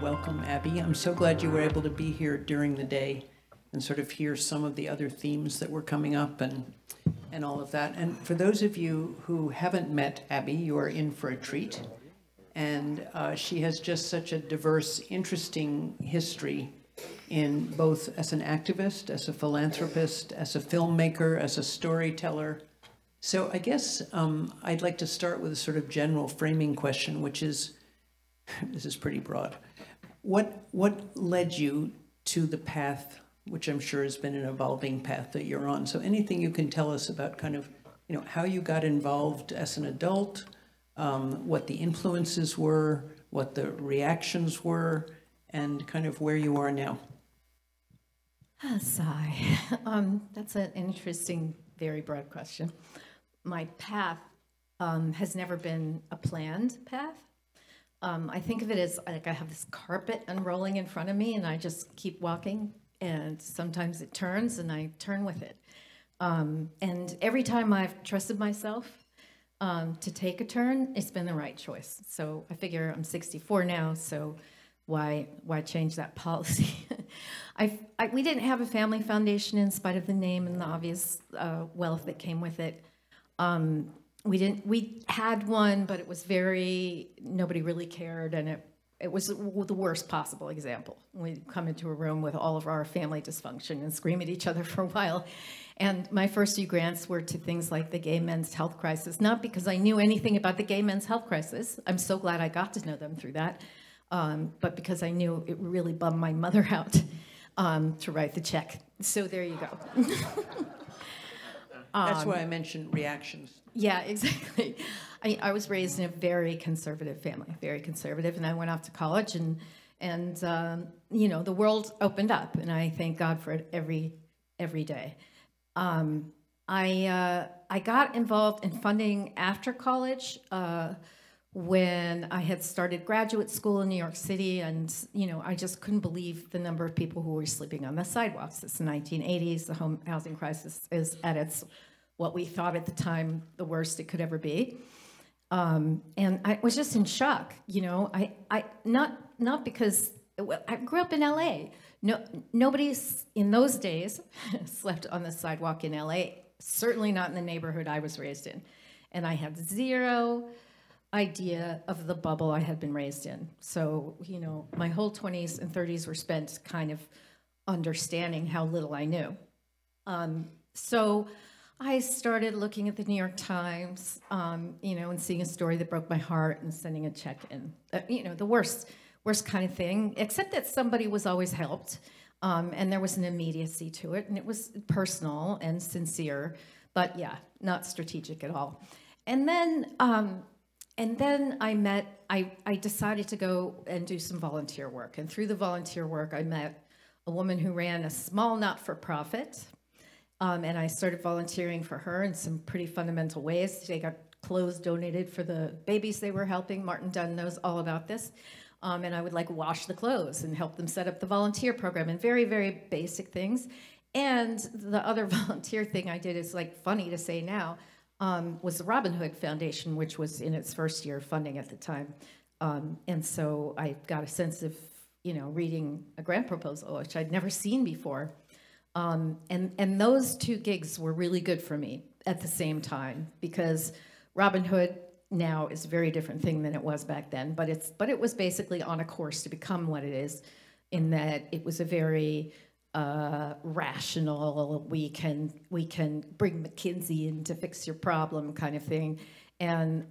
Welcome, Abby. I'm so glad you were able to be here during the day and sort of hear some of the other themes that were coming up and all of that. And for those of you who haven't met Abby, you are in for a treat. And she has just such a diverse, interesting history in both as an activist, as a philanthropist, as a filmmaker, as a storyteller. So I guess I'd like to start with a sort of general framing question, which is, this is pretty broad. What led you to the path, which I'm sure has been an evolving path that you're on? So anything you can tell us about kind of, how you got involved as an adult, what the influences were, what the reactions were, and kind of where you are now. Sigh. That's an interesting, very broad question. My path has never been a planned path. I think of it as like I have this carpet unrolling in front of me and I just keep walking, and sometimes it turns and I turn with it. And every time I've trusted myself to take a turn, it's been the right choice. So I figure I'm 64 now, so why change that policy? We didn't have a family foundation in spite of the name and the obvious wealth that came with it. We had one, but it was nobody really cared, and it was the worst possible example. We'd come into a room with all of our family dysfunction and scream at each other for a while. And my first few grants were to things like the gay men's health crisis, not because I knew anything about the gay men's health crisis. I'm so glad I got to know them through that, but because I knew it really bummed my mother out to write the check. So there you go. That's why I mentioned reactions. Yeah, exactly. I was raised in a very conservative family, very conservative, and I went off to college, and the world opened up, and I thank God for it every day. I got involved in funding after college when I had started graduate school in New York City, and I just couldn't believe the number of people who were sleeping on the sidewalks. It's the 1980s. The home housing crisis is at its, what we thought at the time, the worst it could ever be. And I was just in shock, not because, I grew up in LA. Nobody in those days slept on the sidewalk in LA, certainly not in the neighborhood I was raised in. And I had zero idea of the bubble I had been raised in. So, my whole 20s and 30s were spent kind of understanding how little I knew. So I started looking at the New York Times, and seeing a story that broke my heart and sending a check in, the worst kind of thing, except that somebody was always helped, and there was an immediacy to it, and it was personal and sincere, but yeah, not strategic at all. And then I decided to go and do some volunteer work, and through the volunteer work, I met a woman who ran a small not-for-profit. And I started volunteering for her in some pretty fundamental ways. They got clothes donated for the babies they were helping. Martin Dunn knows all about this. And I would wash the clothes and help them set up the volunteer program, and very, very basic things. And the other volunteer thing I did is funny to say now, was the Robin Hood Foundation, which was in its first year of funding at the time. And so I got a sense of, reading a grant proposal, which I'd never seen before. And those two gigs were really good for me at the same time, because Robin Hood now is a very different thing than it was back then, but it was basically on a course to become what it is, in that it was a very rational, we can bring McKinsey in to fix your problem kind of thing, and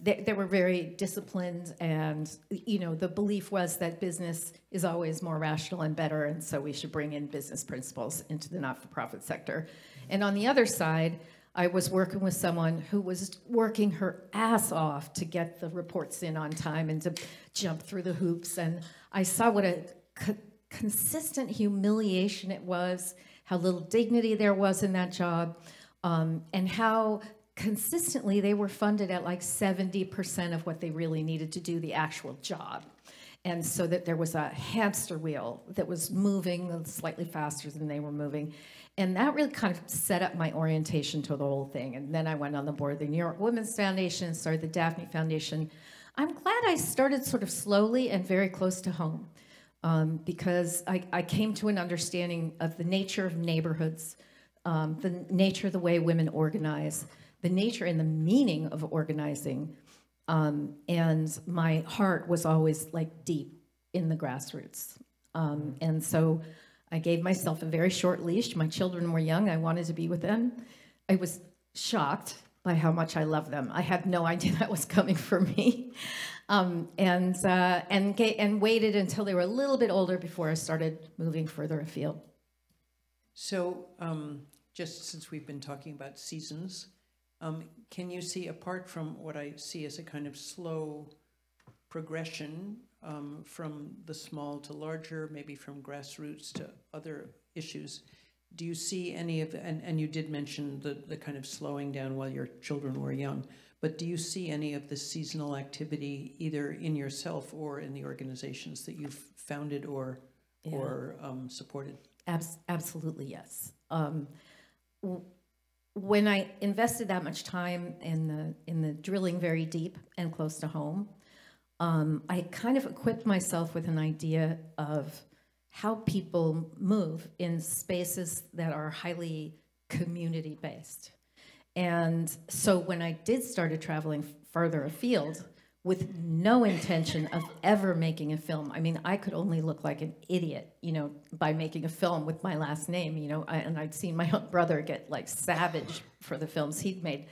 they were very disciplined, and the belief was that business is always more rational and better, and so we should bring in business principles into the not-for-profit sector. And on the other side, I was working with someone who was working her ass off to get the reports in on time and to jump through the hoops, and I saw what a consistent humiliation it was, how little dignity there was in that job, and how consistently they were funded at 70% of what they really needed to do the actual job. And so that there was a hamster wheel that was moving slightly faster than they were moving. And that really kind of set up my orientation to the whole thing. And then I went on the board of the New York Women's Foundation, started the Daphne Foundation. I'm glad I started sort of slowly and very close to home, because I came to an understanding of the nature of neighborhoods, the nature of the way women organize, the nature and the meaning of organizing, and my heart was always like deep in the grassroots. And so I gave myself a very short leash. My children were young. I wanted to be with them. I was shocked by how much I love them. I had no idea that was coming for me. And waited until they were a little bit older before I started moving further afield. So just since we've been talking about seasons, can you see, apart from what I see as a kind of slow progression from the small to larger, maybe from grassroots to other issues, do you see any of, and you did mention the kind of slowing down while your children were young, but do you see any of the seasonal activity either in yourself or in the organizations that you've founded or supported? Absolutely, yes. When I invested that much time in the drilling very deep and close to home, I kind of equipped myself with an idea of how people move in spaces that are highly community-based. And so when I did start traveling further afield with no intention of ever making a film, I mean, I could only look like an idiot, you know, by making a film with my last name, you know, and I'd seen my own brother get like savage for the films he'd made.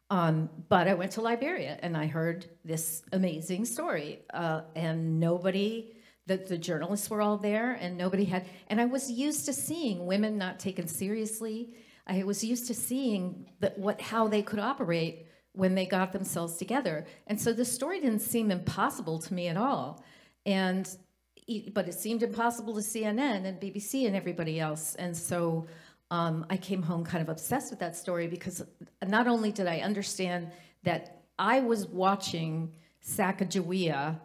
But I went to Liberia and I heard this amazing story, and nobody, the journalists were all there, and nobody had, and I was used to seeing women not taken seriously. I was used to seeing how they could operate when they got themselves together. And so the story didn't seem impossible to me at all. But it seemed impossible to CNN and BBC and everybody else. And so I came home kind of obsessed with that story, because not only did I understand that I was watching Sacagawea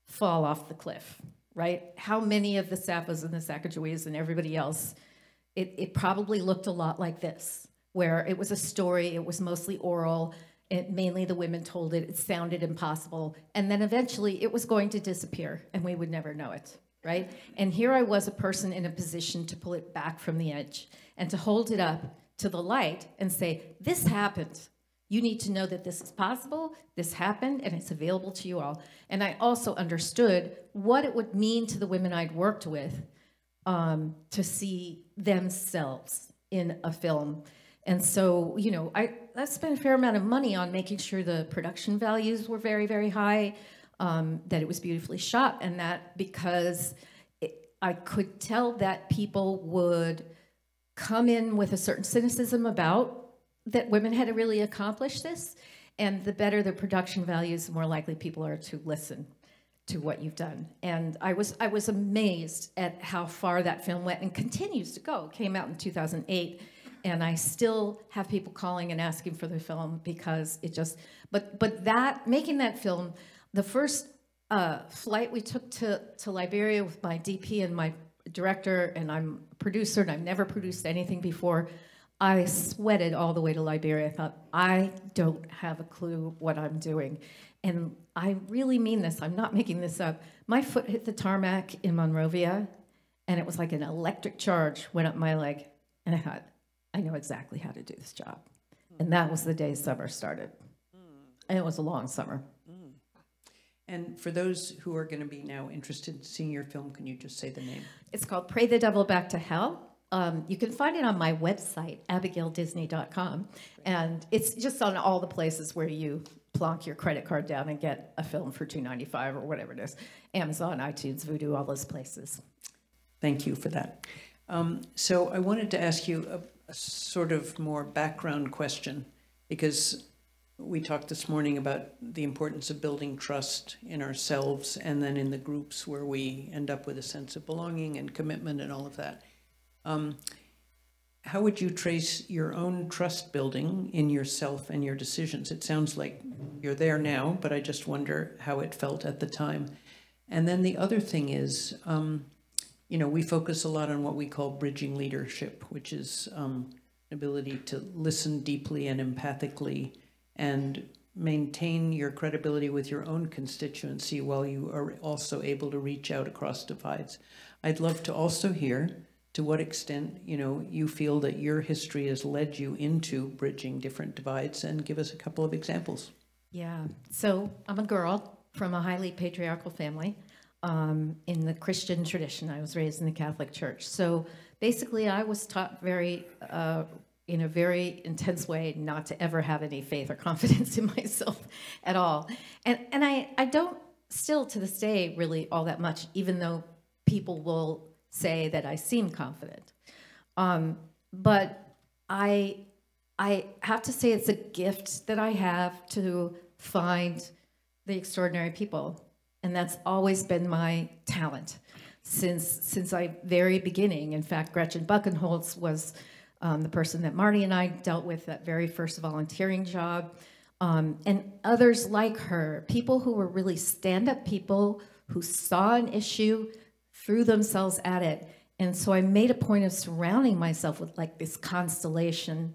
fall off the cliff, right? How many of the Sappos and the Sacagaweas and everybody else, it probably looked a lot like this, where it was a story, it was mostly oral, mainly the women told it, it sounded impossible, and then eventually it was going to disappear and we would never know it, right? And here I was, a person in a position to pull it back from the edge and to hold it up to the light and say, this happened. You need to know that this is possible, this happened, and it's available to you all. And I also understood what it would mean to the women I'd worked with to see themselves in a film. And so, you know, I spent a fair amount of money on making sure the production values were very, very high, that it was beautifully shot, and that because I could tell that people would come in with a certain cynicism about that women had to really accomplish this, and the better the production values, the more likely people are to listen to what you've done. And I was amazed at how far that film went and continues to go. It came out in 2008. And I still have people calling and asking for the film because it just, but that, making that film, the first flight we took to Liberia with my DP and my director, and I'm a producer and I've never produced anything before, I sweated all the way to Liberia. I thought, I don't have a clue what I'm doing. And I really mean this, I'm not making this up. My foot hit the tarmac in Monrovia and it was like an electric charge went up my leg. And I thought, I know exactly how to do this job. And that was the day summer started. And it was a long summer. And for those who are going to be now interested in seeing your film, can you just say the name? It's called Pray the Devil Back to Hell. You can find it on my website, abigaildisney.com. And it's just on all the places where you plonk your credit card down and get a film for $2.95 or whatever it is. Amazon, iTunes, Vudu, all those places. Thank you for that. So I wanted to ask you a sort of more background question, because we talked this morning about the importance of building trust in ourselves and then in the groups where we end up with a sense of belonging and commitment and all of that. How would you trace your own trust building in yourself and your decisions? It sounds like you're there now, but I just wonder how it felt at the time. And then the other thing is, you know, we focus a lot on what we call bridging leadership, which is an ability to listen deeply and empathically and maintain your credibility with your own constituency while you are also able to reach out across divides. I'd love to also hear to what extent, you know, you feel that your history has led you into bridging different divides, and give us a couple of examples. Yeah, so I'm a girl from a highly patriarchal family in the Christian tradition. I was raised in the Catholic Church. So basically I was taught in a very intense way not to ever have any faith or confidence in myself at all. And I don't still to this day really all that much, even though people will say that I seem confident. But I have to say it's a gift that I have to find the extraordinary people. And that's always been my talent since I very beginning. In fact, Gretchen Buchenholz was the person that Marty and I dealt with that very first volunteering job. And others like her, people who were really stand-up people who saw an issue, threw themselves at it. And so I made a point of surrounding myself with like this constellation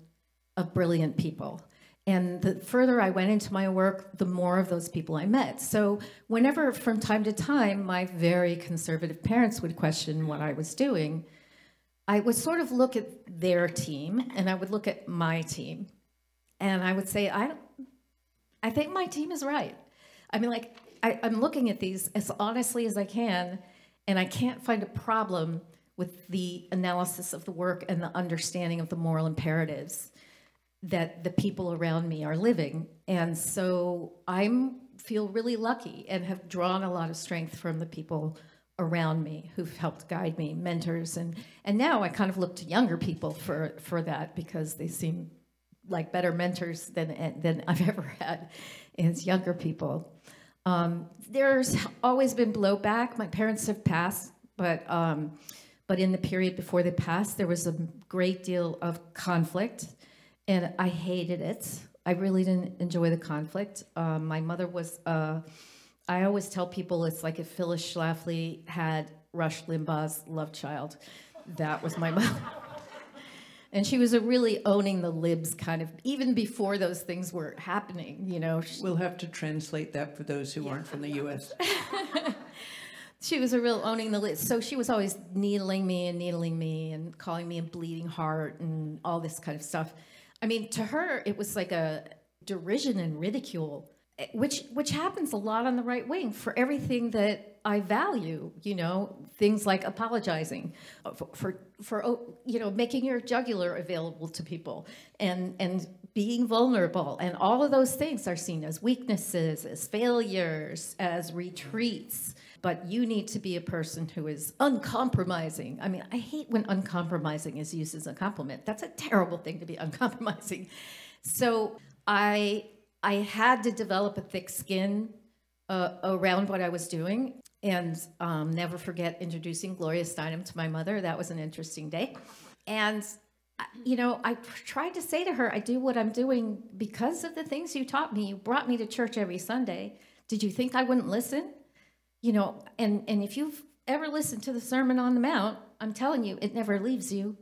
of brilliant people. And the further I went into my work, the more of those people I met. So whenever, from time to time, my very conservative parents would question what I was doing, I would sort of look at their team and I would look at my team. And I would say, I think my team is right. I mean, like, I'm looking at these as honestly as I can, and I can't find a problem with the analysis of the work and the understanding of the moral imperatives that the people around me are living. And so I feel really lucky and have drawn a lot of strength from the people around me who've helped guide me, mentors. And now I kind of look to younger people for that, because they seem like better mentors than I've ever had as younger people. There's always been blowback. My parents have passed, but in the period before they passed, there was a great deal of conflict, and I hated it. I really didn't enjoy the conflict. My mother was, I always tell people it's like if Phyllis Schlafly had Rush Limbaugh's love child. That was my mother. And she was a really owning the libs kind of, even before those things were happening, you know. We'll have to translate that for those who aren't from the U.S. She was a real owning the libs. So she was always needling me and calling me a bleeding heart and all this kind of stuff. I mean, to her, it was like a derision and ridicule, which happens a lot on the right wing for everything that I value, you know, things like apologizing for you know, making your jugular available to people and being vulnerable. And all of those things are seen as weaknesses, as failures, as retreats. But you need to be a person who is uncompromising. I mean, I hate when uncompromising is used as a compliment. That's a terrible thing to be uncompromising. So I had to develop a thick skin around what I was doing, and never forget introducing Gloria Steinem to my mother. That was an interesting day. And, you know, I tried to say to her, I do what I'm doing because of the things you taught me. You brought me to church every Sunday. Did you think I wouldn't listen? You know, and if you've ever listened to the Sermon on the Mount, I'm telling you, it never leaves you.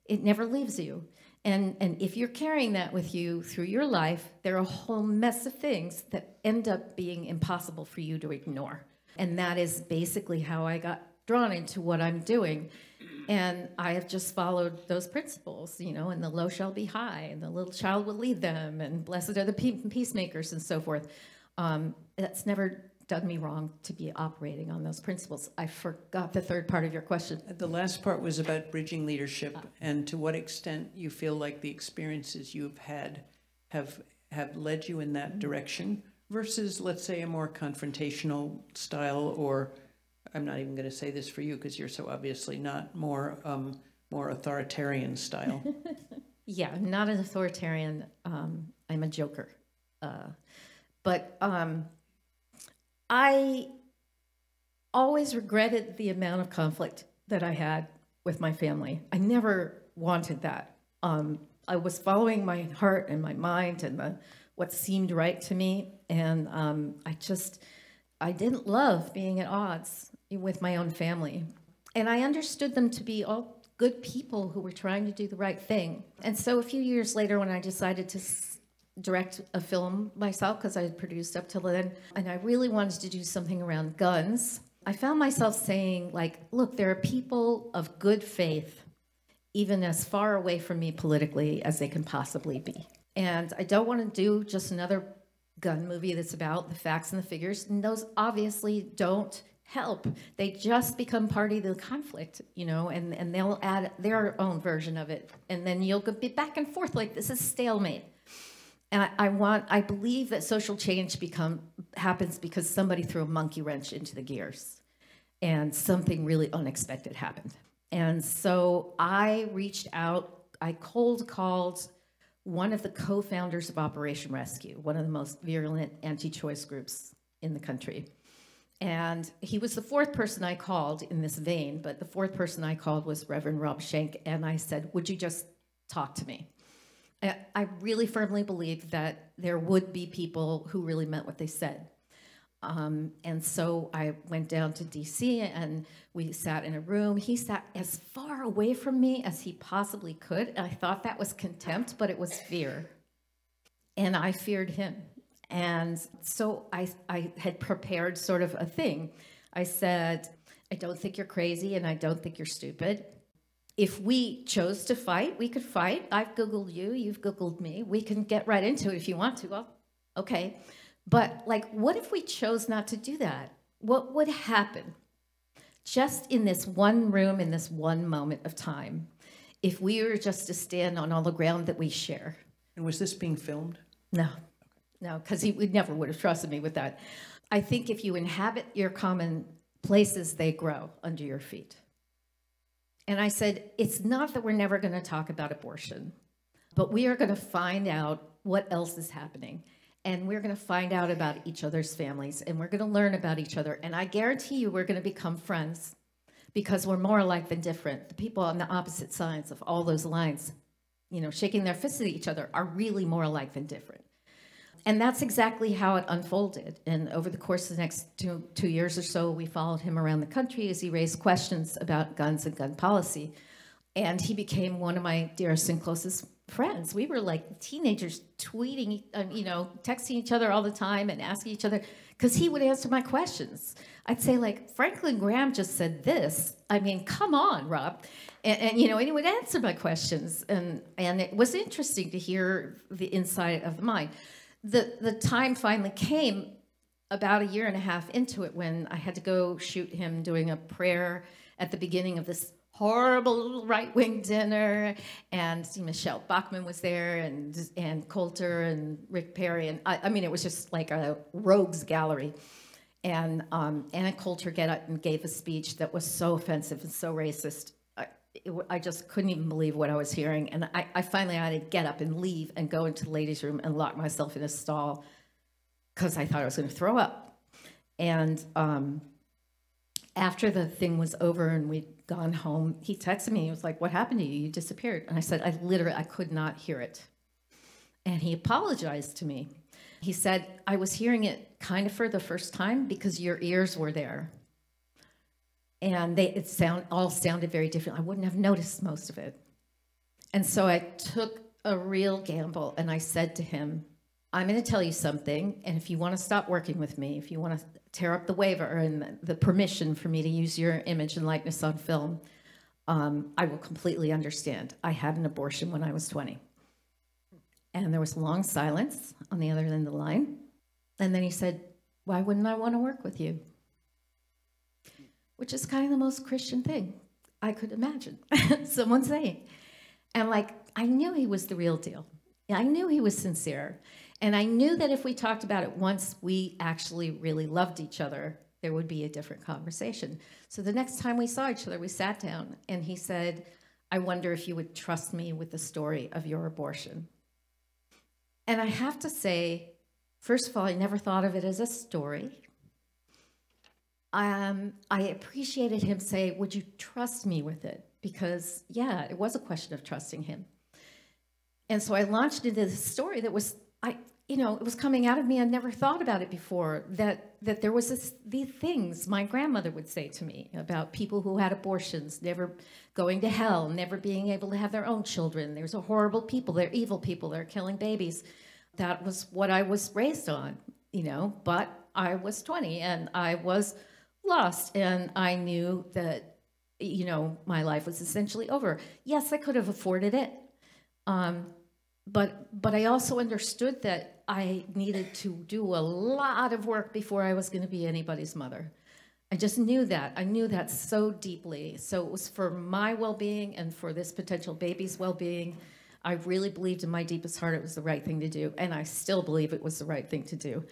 It never leaves you. And if you're carrying that with you through your life, there are a whole mess of things that end up being impossible for you to ignore. And that is basically how I got drawn into what I'm doing. And I have just followed those principles, you know, and the low shall be high, and the little child will lead them, and blessed are the peacemakers, and so forth. That's never done me wrong to be operating on those principles. I forgot the third part of your question. The last part was about bridging leadership, and to what extent you feel like the experiences you've had have led you in that direction versus, let's say, a more confrontational style, or I'm not even going to say this for you because you're so obviously not, more authoritarian style. Yeah, I'm not an authoritarian. I'm a joker. But I always regretted the amount of conflict that I had with my family. I never wanted that. I was following my heart and my mind and what seemed right to me, and I didn't love being at odds with my own family. And I understood them to be all good people who were trying to do the right thing. And so a few years later, when I decided to direct a film myself because I had produced up till then, and I really wanted to do something around guns. I found myself saying, like, look, there are people of good faith, even as far away from me politically as they can possibly be. And I don't want to do just another gun movie that's about the facts and the figures, and those obviously don't help. They just become part of the conflict, you know, and they'll add their own version of it, and then you'll be back and forth like this is stalemate. And I believe that social change happens because somebody threw a monkey wrench into the gears and something really unexpected happened. And so I reached out, I cold called one of the co-founders of Operation Rescue, one of the most virulent anti-choice groups in the country. And he was the fourth person I called in this vein, but the fourth person I called was Reverend Rob Schenck, and I said, would you just talk to me? I really firmly believed that there would be people who really meant what they said. And so I went down to DC and we sat in a room. He sat as far away from me as he possibly could. And I thought that was contempt, but it was fear. And I feared him. And so I had prepared sort of a thing. I said, I don't think you're crazy and I don't think you're stupid. If we chose to fight, we could fight. I've Googled you, you've Googled me. We can get right into it if you want to. Well, okay. But like, what if we chose not to do that? What would happen just in this one room, in this one moment of time, if we were just to stand on all the ground that we share? And was this being filmed? No, because he never would have trusted me with that. I think if you inhabit your common places, they grow under your feet. And I said, it's not that we're never going to talk about abortion, but we are going to find out what else is happening. And we're going to find out about each other's families, and we're going to learn about each other. And I guarantee you we're going to become friends because we're more alike than different. The people on the opposite sides of all those lines, you know, shaking their fists at each other are really more alike than different. And that's exactly how it unfolded. And over the course of the next two years or so, we followed him around the country as he raised questions about guns and gun policy. And he became one of my dearest and closest friends. We were like teenagers tweeting, you know, texting each other all the time and asking each other, because he would answer my questions. I'd say, like, Franklin Graham just said this. I mean, come on, Rob. And you know, and he would answer my questions. And it was interesting to hear the insight of the mind. The time finally came about 1.5 years into it when I had to go shoot him doing a prayer at the beginning of this horrible right-wing dinner, and Michelle Bachmann was there, and Coulter and Rick Perry, and I mean, it was just like a rogues gallery. And Anna Coulter got up and gave a speech that was so offensive and so racist. I just couldn't even believe what I was hearing. And I finally had to get up and leave and go into the ladies' room and lock myself in a stall because I thought I was going to throw up. And after the thing was over and we'd gone home, he texted me. He was like, what happened to you? You disappeared. And I said, I could not hear it. And he apologized to me. He said, I was hearing it kind of for the first time because your ears were there. And all sounded very different. I wouldn't have noticed most of it. And so I took a real gamble and I said to him, I'm going to tell you something, and if you want to stop working with me, if you want to tear up the waiver and the permission for me to use your image and likeness on film, I will completely understand. I had an abortion when I was 20. And there was long silence on the other end of the line. And then he said, why wouldn't I want to work with you? Which is kind of the most Christian thing I could imagine someone saying. And like, I knew he was the real deal. I knew he was sincere. And I knew that if we talked about it once we actually really loved each other, there would be a different conversation. So the next time we saw each other, we sat down and he said, I wonder if you would trust me with the story of your abortion. And I have to say, first of all, I never thought of it as a story. I appreciated him say, would you trust me with it? Because, yeah, it was a question of trusting him. And so I launched into this story that was, it was coming out of me. I never thought about it before, that there was these things my grandmother would say to me about people who had abortions, never going to hell, never being able to have their own children. There's a horrible people, they're evil people, they're killing babies. that was what I was raised on, but I was 20 and I was lost, and I knew that, my life was essentially over. Yes, I could have afforded it. But I also understood that I needed to do a lot of work before I was going to be anybody's mother. I just knew that. I knew that so deeply. So it was for my well-being and for this potential baby's well-being. I really believed in my deepest heart it was the right thing to do, and I still believe it was the right thing to do.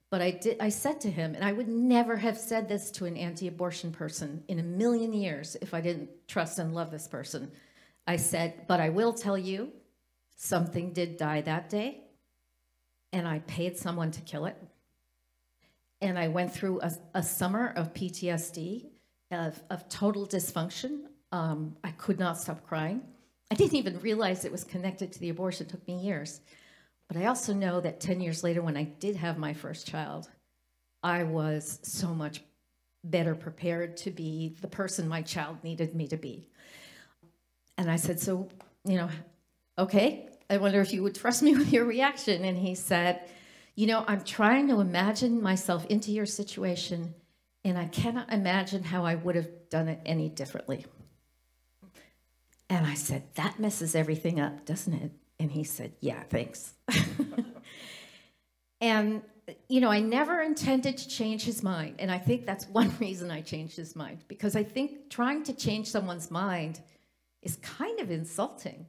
But I said to him, and I would never have said this to an anti-abortion person in a million years if I didn't trust and love this person. I said, but I will tell you, something did die that day, and I paid someone to kill it. And I went through a summer of PTSD, of total dysfunction. I could not stop crying. I didn't even realize it was connected to the abortion. It took me years. But I also know that 10 years later, when I did have my first child, I was so much better prepared to be the person my child needed me to be. And I said, so, okay, I wonder if you would trust me with your reaction. And he said, I'm trying to imagine myself into your situation, and I cannot imagine how I would have done it any differently. And I said, that messes everything up, doesn't it? And he said, yeah, thanks. And, I never intended to change his mind. And I think that's one reason I changed his mind, because I think trying to change someone's mind is kind of insulting.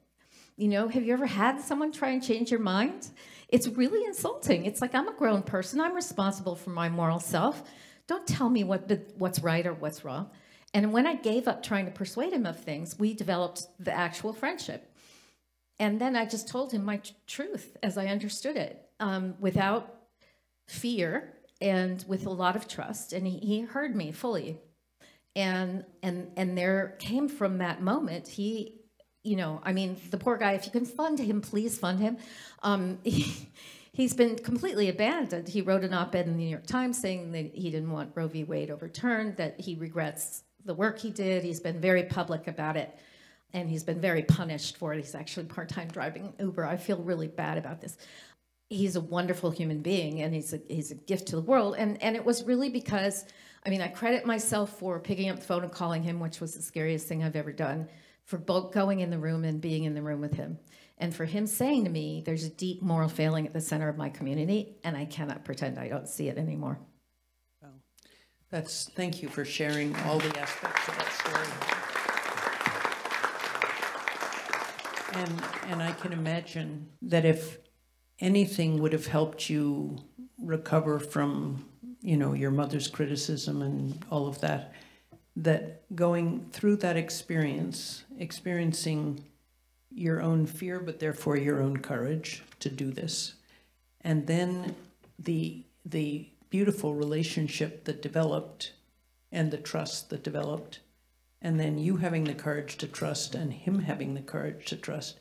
Have you ever had someone try and change your mind? It's really insulting. It's like, I'm a grown person. I'm responsible for my moral self. Don't tell me what's right or what's wrong. And when I gave up trying to persuade him of things, we developed the actual friendship. And then I just told him my truth as I understood it, without fear and with a lot of trust. And he heard me fully. And there came from that moment, the poor guy, if you can fund him, please fund him. He's been completely abandoned. He wrote an op-ed in the New York Times saying that he didn't want Roe v. Wade overturned, that he regrets the work he did. He's been very public about it, and he's been very punished for it. He's actually part-time driving Uber. I feel really bad about this. He's a wonderful human being, and he's a gift to the world. And it was really because, I credit myself for picking up the phone and calling him, which was the scariest thing I've ever done, for both going in the room and being in the room with him. And for him saying to me, there's a deep moral failing at the center of my community, and I cannot pretend I don't see it anymore. Well, thank you for sharing all the aspects of that story. And I can imagine that if anything would have helped you recover from, your mother's criticism and all of that, that going through that experiencing your own fear, but therefore your own courage to do this, and then the beautiful relationship that developed and the trust that developed, and then you having the courage to trust and him having the courage to trust,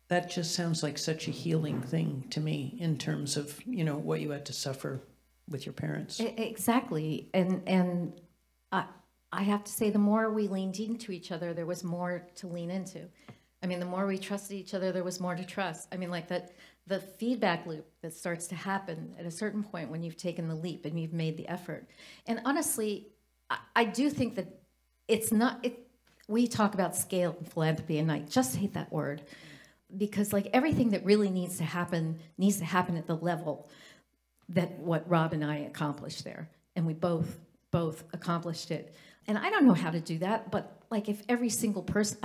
that just sounds like such a healing thing to me in terms of, what you had to suffer with your parents. Exactly. And I have to say, the more we leaned into each other, there was more to lean into. The more we trusted each other, there was more to trust. Like the feedback loop that starts to happen at a certain point when you've taken the leap and you've made the effort. And honestly, I do think that we talk about scale in philanthropy, and I just hate that word, because everything that really needs to happen at the level that what Rob and I accomplished there. And we both accomplished it. And I don't know how to do that, but if every single person,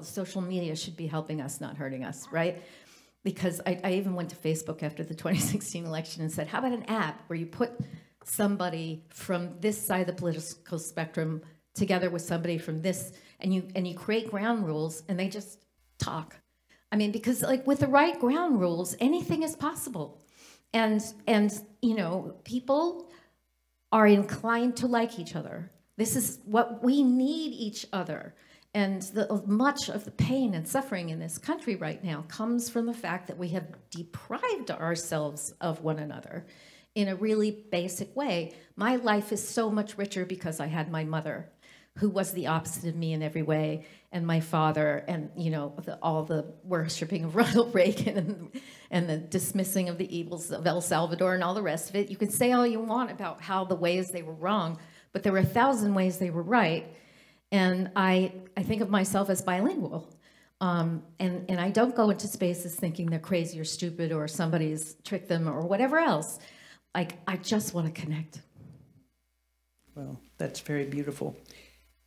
social media should be helping us, not hurting us, right? Because I even went to Facebook after the 2016 election and said, how about an app where you put somebody from this side of the political spectrum together with somebody from this, and you create ground rules, and they just talk. Because with the right ground rules, anything is possible. And people are inclined to like each other. This is what we need, each other. And much of the pain and suffering in this country right now comes from the fact that we have deprived ourselves of one another in a really basic way. My life is so much richer because I had my mother, who was the opposite of me in every way, and my father, and all the worshiping of Ronald Reagan and the dismissing of the evils of El Salvador and all the rest of it. You can say all you want about how the ways they were wrong, but there were 1,000 ways they were right. And I think of myself as bilingual. And I don't go into spaces thinking they're crazy or stupid or somebody's tricked them or whatever else. Like, I just want to connect. Well, that's very beautiful.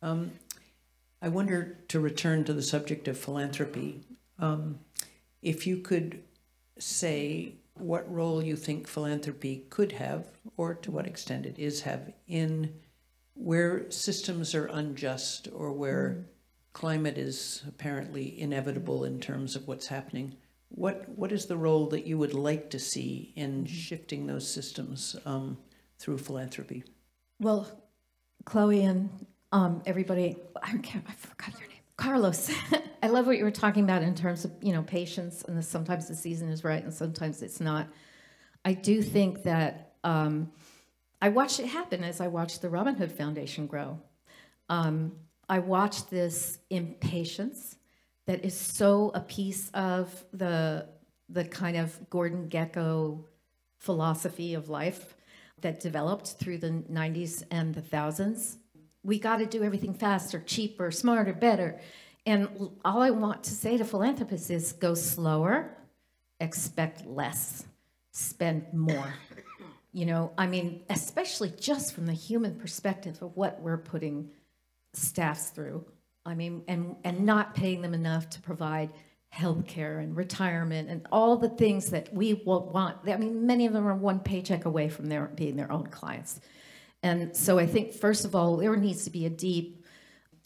I wonder, to return to the subject of philanthropy, if you could say what role you think philanthropy could have, or to what extent it is have, in where systems are unjust or where climate is apparently inevitable in terms of what's happening. What is the role that you would like to see in shifting those systems through philanthropy? Well, Chloe and everybody, I forgot your name, Carlos. I love what you were talking about in terms of, patience, and sometimes the season is right and sometimes it's not. I do think that I watched it happen as I watched the Robin Hood Foundation grow. I watched this impatience that is so a piece of the kind of Gordon Gekko philosophy of life that developed through the 90s and the thousands. We got to do everything faster, cheaper, smarter, better. And all I want to say to philanthropists is go slower, expect less, spend more. Especially just from the human perspective of what we're putting staffs through. And not paying them enough to provide healthcare and retirement and all the things that we want. Many of them are one paycheck away from being their own clients. And so I think, first of all, there needs to be a deep,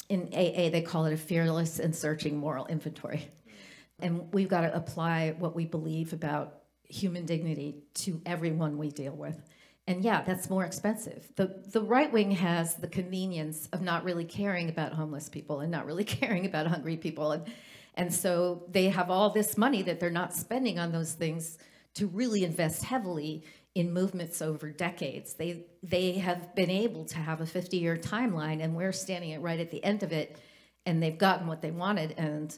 in AA, they call it a fearless and searching moral inventory. And we've got to apply what we believe about human dignity to everyone we deal with. And yeah, that's more expensive. The right wing has the convenience of not really caring about homeless people and not really caring about hungry people. And so they have all this money that they're not spending on those things to really invest heavily in movements over decades. They have been able to have a 50-year timeline, and we're standing right at the end of it, and they've gotten what they wanted, and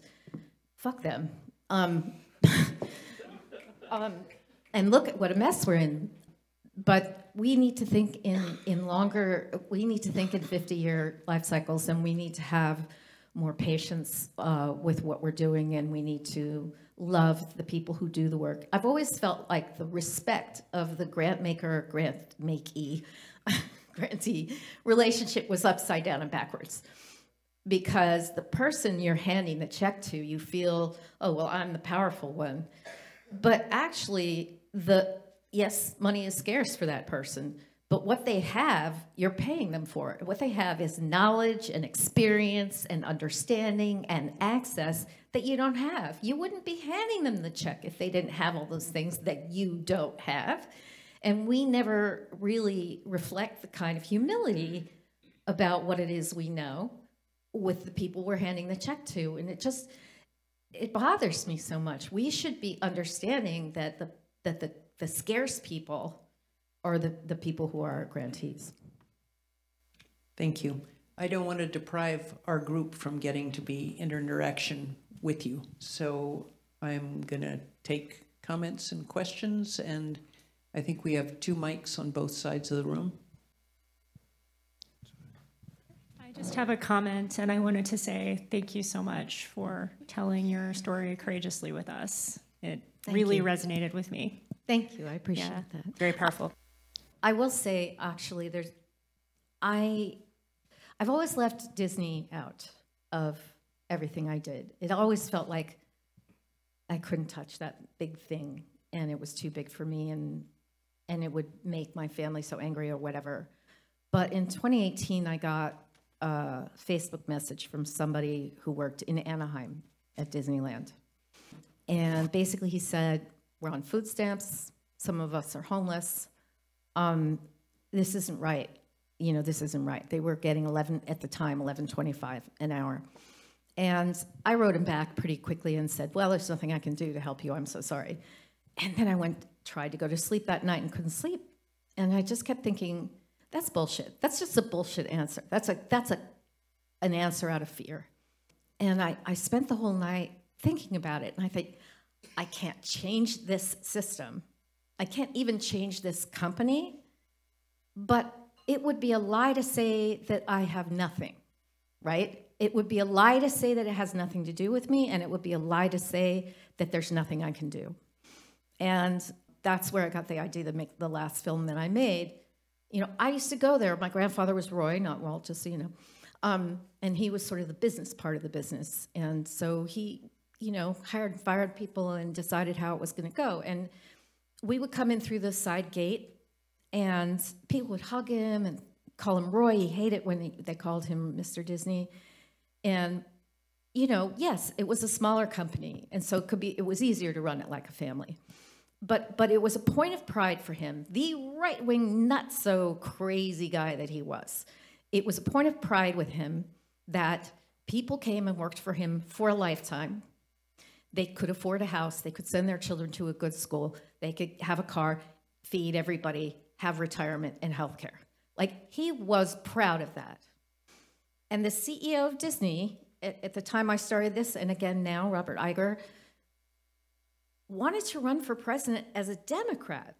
fuck them. And look at what a mess we're in. But we need to think in longer, we need to think in 50-year life cycles, and we need to have more patience with what we're doing, and we need to love the people who do the work. I've always felt like the respect of the grant maker, grant makee, grantee relationship was upside down and backwards. Because the person you're handing the check to, you feel, oh, well, I'm the powerful one. But actually, yes, money is scarce for that person, but what they have, you're paying them for it. What they have is knowledge and experience and understanding and access that you don't have. You wouldn't be handing them the check if they didn't have all those things that you don't have. And we never really reflect the kind of humility about what it is we know with the people we're handing the check to. And it bothers me so much. We should be understanding that the scarce people are the people who are our grantees. Thank you. I don't want to deprive our group from getting to be in interaction with you. So I'm going to take comments and questions, and I think we have 2 mics on both sides of the room. I just have a comment, and I wanted to say thank you so much for telling your story courageously with us. It really resonated with me. Thank you. I appreciate that. Very powerful. I will say, actually, I've always left Disney out of everything I did. It always felt like I couldn't touch that big thing, and it was too big for me, and it would make my family so angry or whatever. But in 2018, I got a Facebook message from somebody who worked in Anaheim at Disneyland. And basically he said, we're on food stamps, some of us are homeless. This isn't right. This isn't right. They were getting $11.25 an hour. And I wrote him back pretty quickly and said, well, there's nothing I can do to help you. I'm so sorry. And then I tried to go to sleep that night and couldn't sleep. And I just kept thinking, that's bullshit. That's just a bullshit answer. That's a an answer out of fear. And I spent the whole night thinking about it, and I think, I can't change this system. I can't even change this company, but it would be a lie to say that I have nothing, right? It would be a lie to say that it has nothing to do with me, and it would be a lie to say that there's nothing I can do. And that's where I got the idea to make the last film that I made. You know, I used to go there. My grandfather was Roy, not Walt, just so you know. And he was sort of the business part of the business. And so he, you know, hired and fired people and decided how it was going to go. And we would come in through the side gate, and people would hug him and call him Roy. He hated when they called him Mr. Disney. And, you know, yes, it was a smaller company, and so it was easier to run it like a family. But it was a point of pride for him, the right-wing, not-so-crazy guy that he was. It was a point of pride with him that people came and worked for him for a lifetime. They could afford a house. They could send their children to a good school. They could have a car, feed everybody, have retirement and health care. Like, he was proud of that. And the CEO of Disney, at the time I started this, and again now, Robert Iger, wanted to run for president as a Democrat.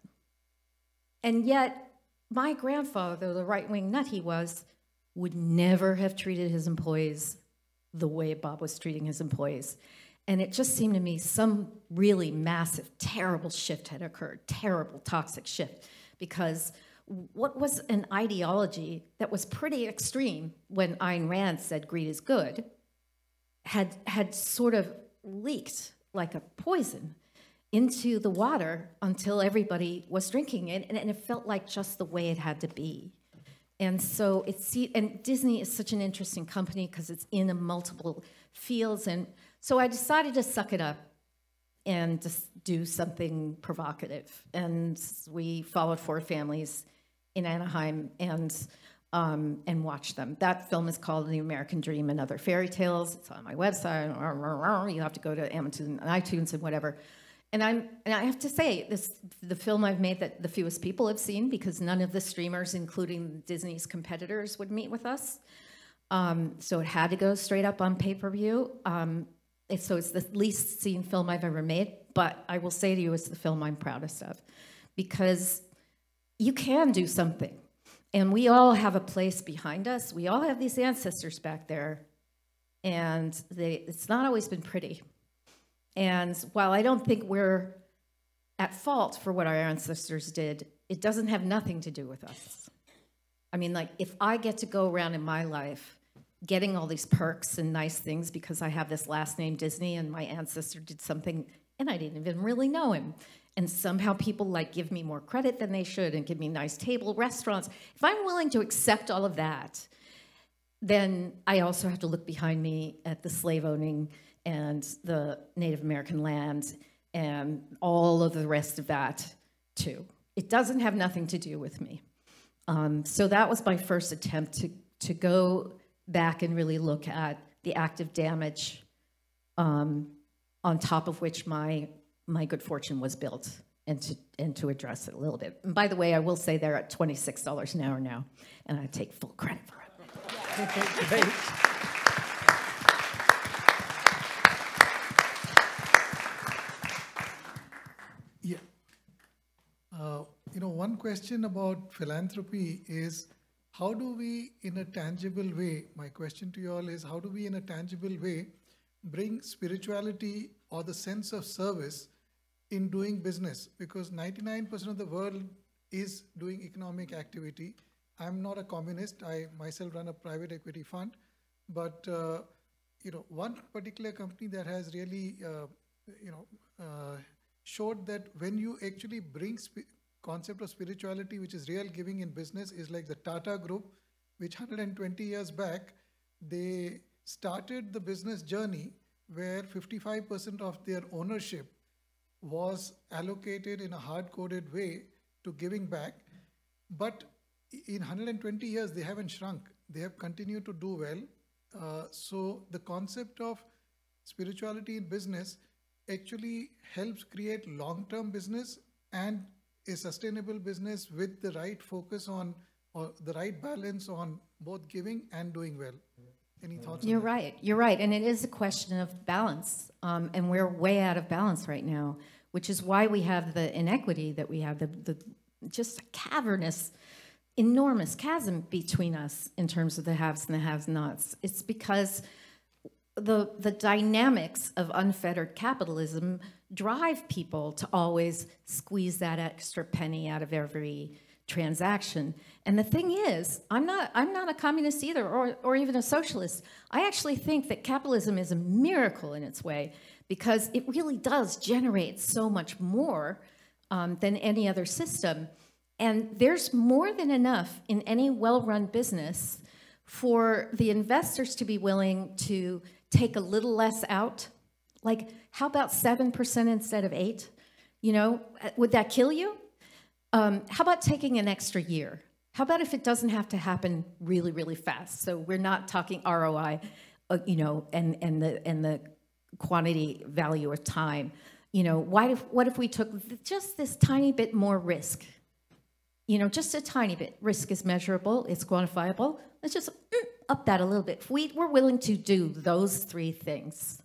And yet, my grandfather, the right-wing nut he was, would never have treated his employees the way Bob was treating his employees. And it just seemed to me some really massive, terrible shift had occurred, terrible, toxic shift, because what was an ideology that was pretty extreme when Ayn Rand said greed is good had sort of leaked like a poison into the water until everybody was drinking it, and it felt like just the way it had to be. And so and Disney is such an interesting company because it's in multiple fields, and so I decided to suck it up and just do something provocative. And we followed 4 families in Anaheim and watched them. That film is called The American Dream and Other Fairy Tales. It's on my website. You have to go to Amazon, iTunes, and whatever. And I have to say, the film I've made that the fewest people have seen, because none of the streamers, including Disney's competitors, would meet with us. So it had to go straight up on pay-per-view. So it's the least seen film I've ever made, but I will say to you, it's the film I'm proudest of, because you can do something. And we all have a place behind us. We all have these ancestors back there, and it's not always been pretty. And while I don't think we're at fault for what our ancestors did, it doesn't have nothing to do with us. I mean, like, if I get to go around in my life getting all these perks and nice things because I have this last name Disney and my ancestor did something and I didn't even really know him, and somehow people like give me more credit than they should and give me nice table restaurants, if I'm willing to accept all of that, then I also have to look behind me at the slave owning and the Native American land and all of the rest of that too. It doesn't have nothing to do with me. So that was my first attempt to go back and really look at the active damage on top of which my good fortune was built, and to address it a little bit. And by the way, I will say they're at $26 an hour now, and I take full credit for it. Great. Yeah. You know, one question about philanthropy is, how do we, in a tangible way, my question to you all is, how do we, in a tangible way, bring spirituality or the sense of service in doing business? Because 99% of the world is doing economic activity. I'm not a communist. I myself run a private equity fund. But, you know, one particular company that has really, showed that when you actually bring concept of spirituality, which is real giving in business, is like the Tata Group, which 120 years back, they started the business journey where 55% of their ownership was allocated in a hard-coded way to giving back. But in 120 years, they haven't shrunk. They have continued to do well. So the concept of spirituality in business actually helps create long-term business and a sustainable business with the right focus on, or the right balance on both giving and doing well. Any thoughts on You're that? right. You're right. And it is a question of balance. And we're way out of balance right now, which is why we have the inequity that we have, the just cavernous, enormous chasm between us in terms of the haves and the have-nots. It's because the dynamics of unfettered capitalism drive people to always squeeze that extra penny out of every transaction. And the thing is, I'm not a communist either, or even a socialist. I actually think that capitalism is a miracle in its way, because it really does generate so much more than any other system. And there's more than enough in any well-run business for the investors to be willing to take a little less out. Like, how about 7% instead of 8%? You know, would that kill you? How about taking an extra year? How about if it doesn't have to happen really, really fast? So we're not talking ROI, you know, and the quantity value of time. You know, what if we took just this tiny bit more risk? You know, just a tiny bit. Risk is measurable, it's quantifiable. Let's just up that a little bit. If we were willing to do those 3 things,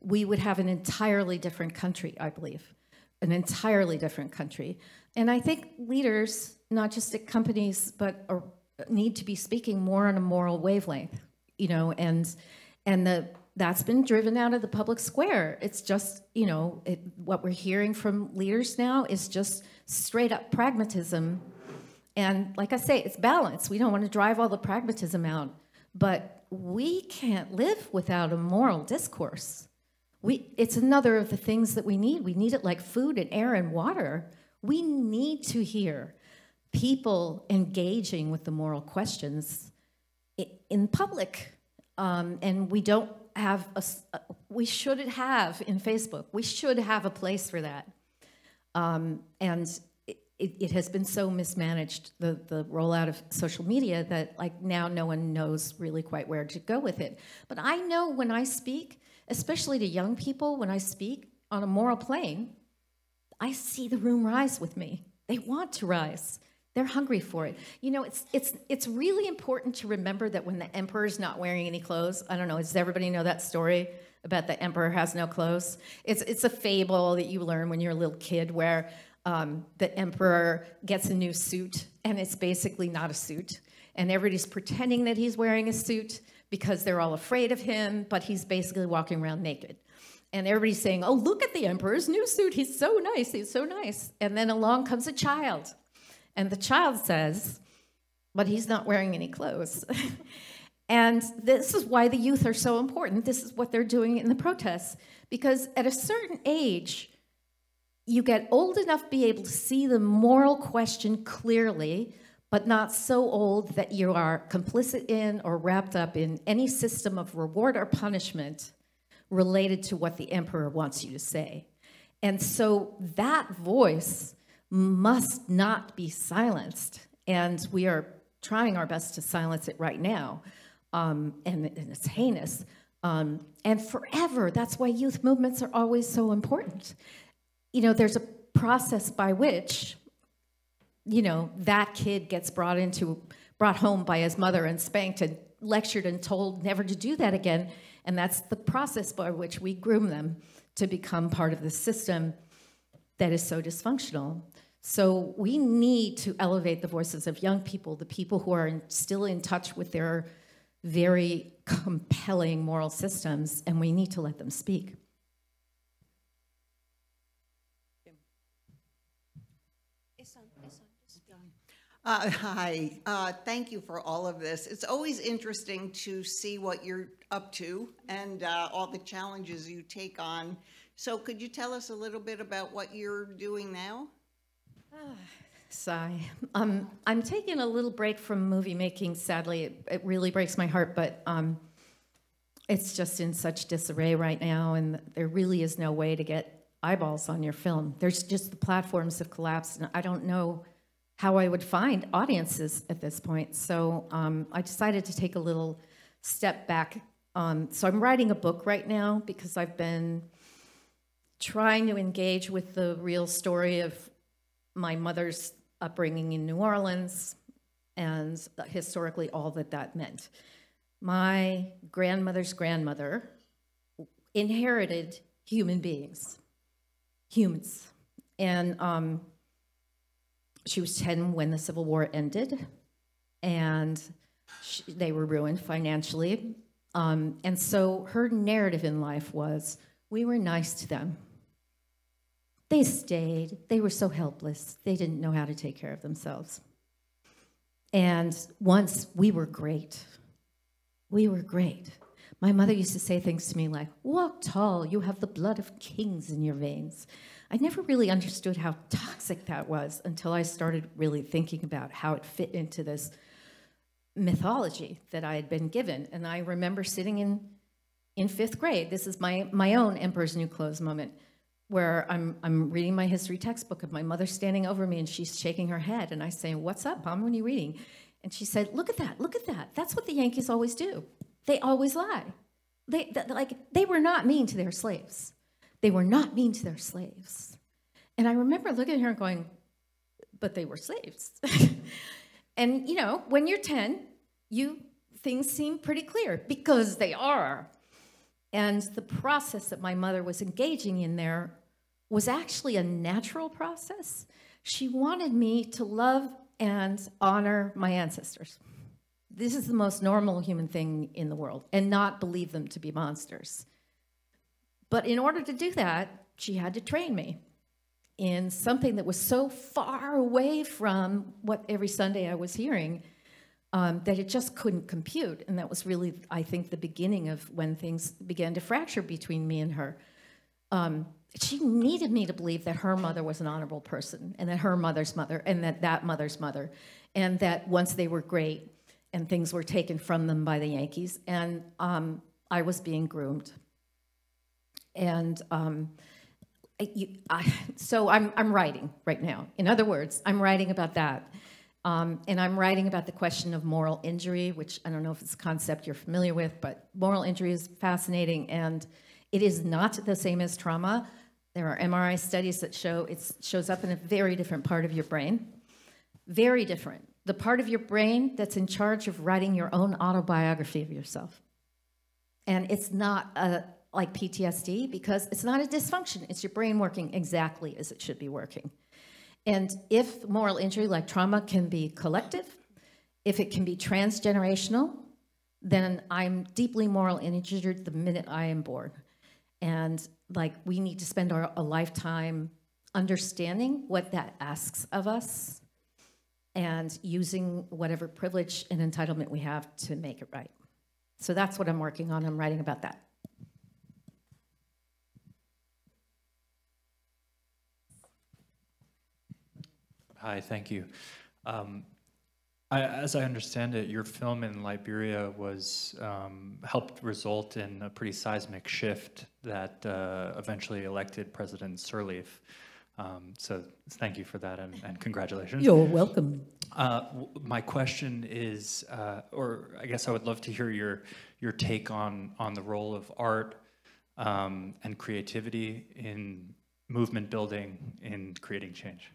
we would have an entirely different country, I believe. An entirely different country. And I think leaders, not just at companies, but need to be speaking more on a moral wavelength, you know, and that's been driven out of the public square. It's just, you know, what we're hearing from leaders now is just straight up pragmatism. And like I say, it's balance. We don't want to drive all the pragmatism out, but we can't live without a moral discourse. It's another of the things that we need. We need it like food and air and water. We need to hear people engaging with the moral questions in public. And we don't have we should have in Facebook. We should have a place for that. And it has been so mismanaged, the rollout of social media, that like now no one knows really quite where to go with it. But I know when I speak, especially to young people, when I speak on a moral plane, I see the room rise with me. They want to rise. They're hungry for it. You know, it's really important to remember that when the emperor's not wearing any clothes, I don't know, does everybody know that story about the emperor has no clothes? It's a fable that you learn when you're a little kid where the emperor gets a new suit and it's basically not a suit. And everybody's pretending that he's wearing a suit because they're all afraid of him, but he's basically walking around naked. And everybody's saying, oh, look at the emperor's new suit. He's so nice. He's so nice. And then along comes a child. And the child says, but he's not wearing any clothes. And this is why the youth are so important. This is what they're doing in the protests. Because at a certain age, you get old enough to be able to see the moral question clearly, but not so old that you are complicit in or wrapped up in any system of reward or punishment related to what the emperor wants you to say. And so that voice must not be silenced. And we are trying our best to silence it right now. And it's heinous. And forever, that's why youth movements are always so important. You know, there's a process by which, you know, that kid gets brought home by his mother and spanked and lectured and told never to do that again. And that's the process by which we groom them to become part of the system that is so dysfunctional. So we need to elevate the voices of young people, the people who are still in touch with their very compelling moral systems, and we need to let them speak. Hi, thank you for all of this. It's always interesting to see what you're up to and all the challenges you take on. So could you tell us a little bit about what you're doing now? Sigh. I'm taking a little break from movie making, sadly. It really breaks my heart, but it's just in such disarray right now, and there really is no way to get eyeballs on your film. There's just the platforms have collapsed, and I don't know how I would find audiences at this point. So I decided to take a little step back. So I'm writing a book right now because I've been trying to engage with the real story of my mother's upbringing in New Orleans and historically all that that meant. my grandmother's grandmother inherited human beings, humans. And she was 10 when the Civil War ended, and they were ruined financially. And so her narrative in life was, we were nice to them. They stayed. They were so helpless. They didn't know how to take care of themselves. And once we were great. We were great. My mother used to say things to me like, walk tall, you have the blood of kings in your veins. I never really understood how toxic that was until I started really thinking about how it fit into this mythology that I had been given. And I remember sitting in 5th grade, this is my own Emperor's New Clothes moment, where I'm reading my history textbook and my mother's standing over me and she's shaking her head and I say, what's up, Mom, what are you reading? And she said, look at that, look at that. That's what the Yankees always do. They always lie. They were not mean to their slaves. They were not mean to their slaves. And I remember looking at her and going, but they were slaves. And you know, when you're 10, things seem pretty clear because they are. And the process that my mother was engaging in there was actually a natural process. She wanted me to love and honor my ancestors. This is the most normal human thing in the world, and not believe them to be monsters. But in order to do that, she had to train me in something that was so far away from what every Sunday I was hearing, that it just couldn't compute. And that was really, I think, the beginning of when things began to fracture between me and her. She needed me to believe that her mother was an honorable person, and that her mother's mother, and that mother's mother, and that once they were great and things were taken from them by the Yankees, and I was being groomed. And so I'm writing right now. In other words, I'm writing about that. And I'm writing about the question of moral injury, which I don't know if it's a concept you're familiar with, but moral injury is fascinating, and it is not the same as trauma. There are MRI studies that show it shows up in a very different part of your brain. Very different. The part of your brain that's in charge of writing your own autobiography of yourself. And it's not like PTSD, because it's not a dysfunction. It's your brain working exactly as it should be working. And if moral injury like trauma can be collective, if it can be transgenerational, then I'm deeply moral injured the minute I am born. And like, we need to spend a lifetime understanding what that asks of us and using whatever privilege and entitlement we have to make it right. So that's what I'm working on. I'm writing about that. Hi, thank you. As I understand it, your film in Liberia was helped result in a pretty seismic shift that eventually elected President Sirleaf. So thank you for that, and congratulations. You're welcome. My question is, or I guess I would love to hear your take on the role of art and creativity in movement building, in creating change.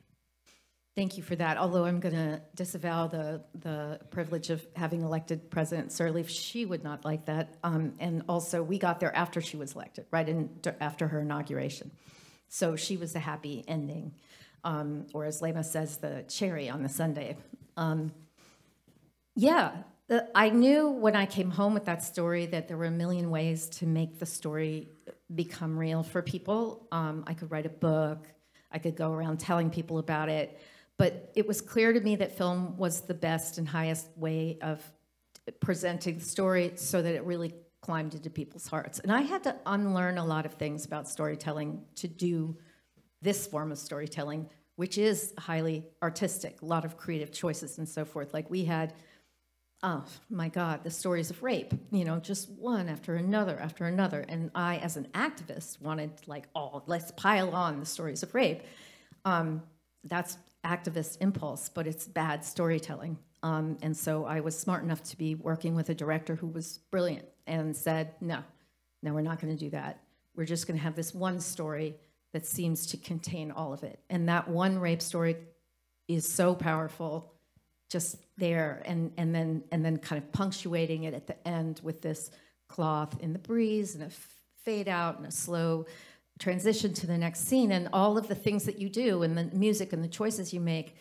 Thank you for that. Although I'm going to disavow the privilege of having elected President Sirleaf. She would not like that. And also, we got there after she was elected, right after her inauguration. So she was the happy ending, or as Lema says, the cherry on the sundae. I knew when I came home with that story that there were a million ways to make the story become real for people. I could write a book. I could go around telling people about it. But it was clear to me that film was the best and highest way of presenting the story so that it really climbed into people's hearts. And I had to unlearn a lot of things about storytelling to do this form of storytelling, which is highly artistic, a lot of creative choices and so forth. Like we had, oh my God, the stories of rape, you know, just one after another after another. And I, as an activist, wanted like, oh, let's pile on the stories of rape. That's activist impulse, but it's bad storytelling. And so I was smart enough to be working with a director who was brilliant and said, no, we're not going to do that. We're just going to have this one story that seems to contain all of it. And that one rape story is so powerful just there, and then kind of punctuating it at the end with this cloth in the breeze and a fade out and a slow transition to the next scene, and all of the things that you do and the music and the choices you make.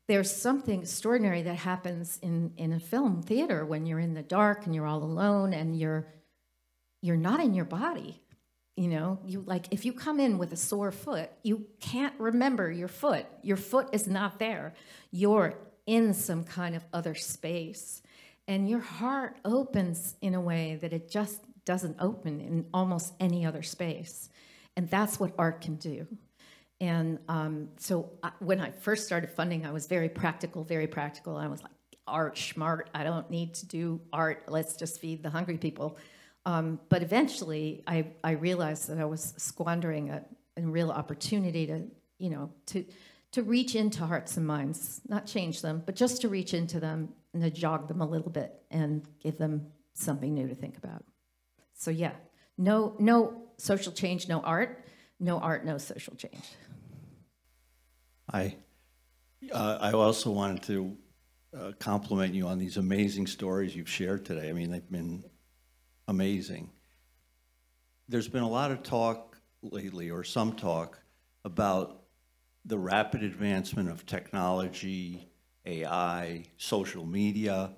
There's something extraordinary that happens in a film theater when you're in the dark and you're all alone and you're not in your body. You know, if you come in with a sore foot, you can't remember your foot. Your foot is not there. You're in some kind of other space, and your heart opens in a way that it just doesn't open in almost any other space. And that's what art can do. And when I first started funding, I was very practical. I was like, art, schmart, I don't need to do art. Let's just feed the hungry people. But eventually, I realized that I was squandering a real opportunity to reach into hearts and minds, not change them, but just to reach into them and to jog them a little bit and give them something new to think about. So yeah, no social change, no art, no social change. I also wanted to compliment you on these amazing stories you've shared today. I mean, they've been amazing. There's been a lot of talk lately, or some talk, about the rapid advancement of technology, AI, social media,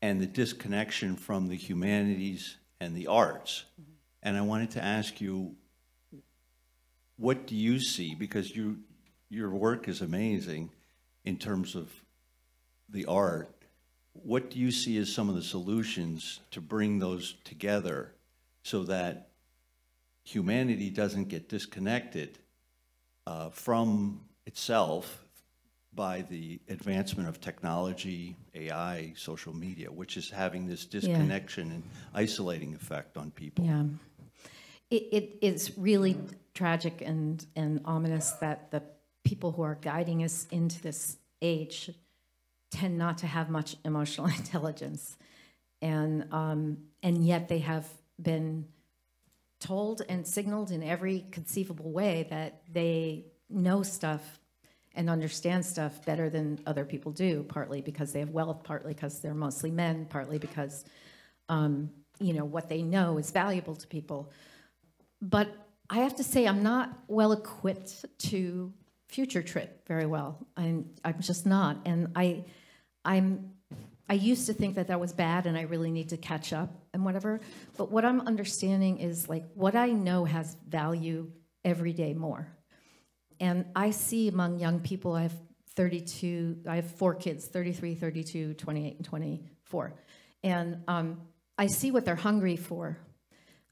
and the disconnection from the humanities and the arts. And I wanted to ask you, what do you see? Because your work is amazing in terms of the art. What do you see as some of the solutions to bring those together so that humanity doesn't get disconnected from itself by the advancement of technology, AI, social media, which is having this disconnection and isolating effect on people? Yeah. It's really tragic and ominous that the people who are guiding us into this age tend not to have much emotional intelligence, and yet they have been told and signaled in every conceivable way that they know stuff and understand stuff better than other people do, partly because they have wealth, partly because they're mostly men, partly because what they know is valuable to people. But I have to say, I'm not well equipped to future trip very well. I'm just not, and I used to think that was bad, and I really need to catch up and whatever. But what I'm understanding is like what I know has value every day more. And I see among young people, I have 4 kids, 33, 32, 28, and 24. And I see what they're hungry for.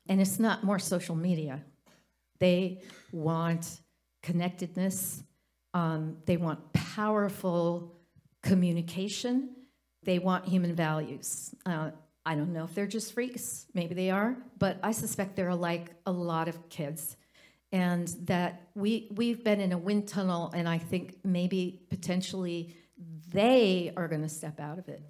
And it's not more social media. They want connectedness. They want powerful communication. They want human values. I don't know if they're just freaks. Maybe they are. But I suspect they're like a lot of kids. And that we've been in a wind tunnel, and I think maybe potentially they are going to step out of it.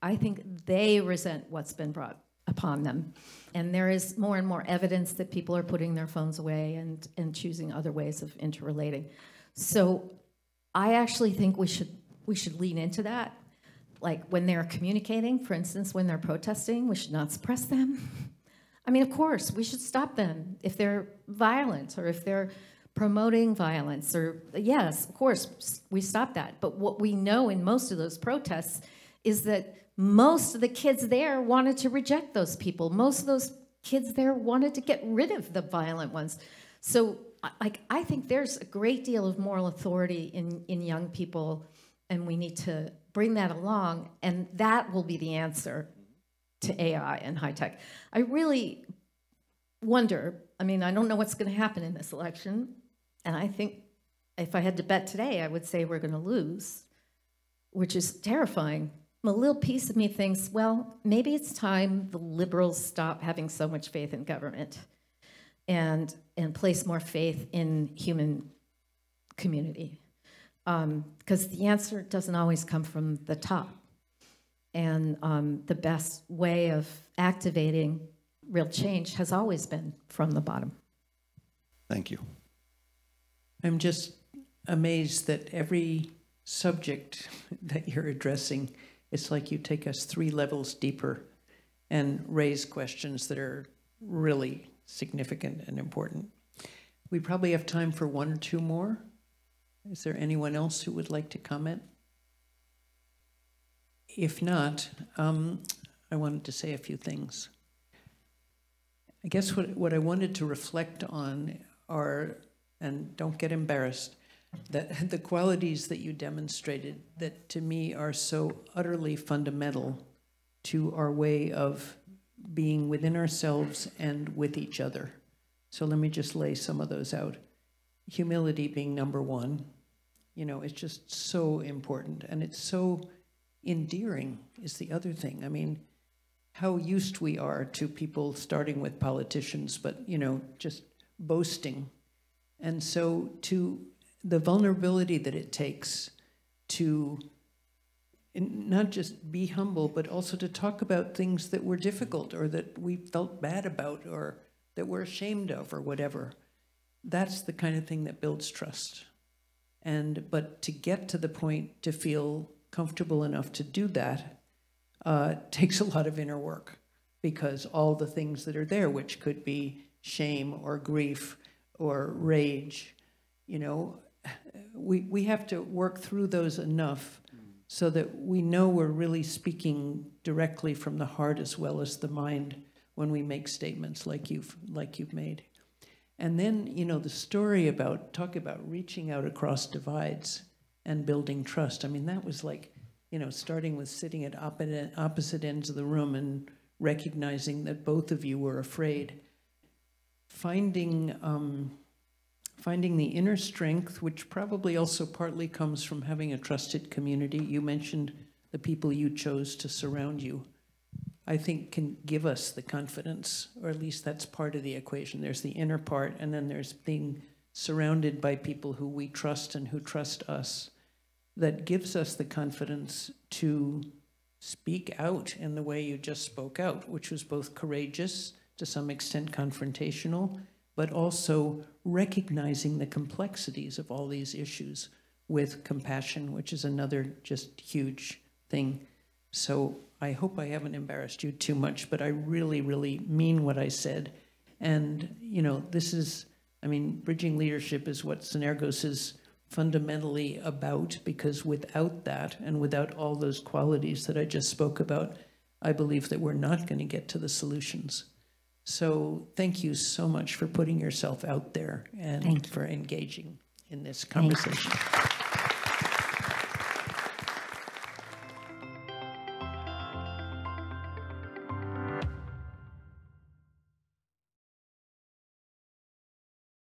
I think they resent what's been brought upon them. And there is more and more evidence that people are putting their phones away and choosing other ways of interrelating. So I actually think we should lean into that. Like when they're communicating, for instance, when they're protesting, we should not suppress them. I mean, of course, we should stop them if they're violent or if they're promoting violence, or yes, of course, we stop that. But what we know in most of those protests is that most of the kids there wanted to reject those people. Most of those kids there wanted to get rid of the violent ones. So I think there's a great deal of moral authority in young people, and we need to bring that along, and that will be the answer to AI and high tech. I really wonder, I mean, I don't know what's going to happen in this election, and I think if I had to bet today, I would say we're going to lose, which is terrifying. A little piece of me thinks, well, maybe it's time the liberals stop having so much faith in government and place more faith in human community. Because the answer doesn't always come from the top. And the best way of activating real change has always been from the bottom. Thank you. I'm just amazed that every subject that you're addressing, it's like you take us 3 levels deeper and raise questions that are really significant and important. We probably have time for 1 or 2 more. Is there anyone else who would like to comment? If not, I wanted to say a few things. I guess what I wanted to reflect on are, and don't get embarrassed, that the qualities that you demonstrated that to me are so utterly fundamental to our way of being within ourselves and with each other. So let me just lay some of those out. Humility being number 1, you know, it's just so important, and it's so endearing is the other thing. I mean, how used we are to people starting with politicians, but, you know, just boasting. And so to the vulnerability that it takes to not just be humble, but also to talk about things that were difficult or that we felt bad about or that we're ashamed of or whatever. That's the kind of thing that builds trust. But to get to the point to feel comfortable enough to do that takes a lot of inner work, because all the things that are there, which could be shame or grief or rage, you know, we have to work through those enough so that we know we're really speaking directly from the heart as well as the mind when we make statements like you've made. And then, you know, the story about, talk about reaching out across divides and building trust. I mean, that was like, you know, starting with sitting at opposite ends of the room and recognizing that both of you were afraid. Finding the inner strength, which probably also partly comes from having a trusted community. You mentioned the people you chose to surround you, I think can give us the confidence, or at least that's part of the equation. There's the inner part, and then there's being surrounded by people who we trust and who trust us. That gives us the confidence to speak out in the way you just spoke out, which was both courageous, to some extent confrontational, but also recognizing the complexities of all these issues with compassion, which is another just huge thing. So I hope I haven't embarrassed you too much, but I really, really mean what I said. And, you know, this is, I mean, bridging leadership is what Synergos is fundamentally about, because without that and without all those qualities that I just spoke about, I believe that we're not going to get to the solutions. So thank you so much for putting yourself out there and for engaging in this conversation.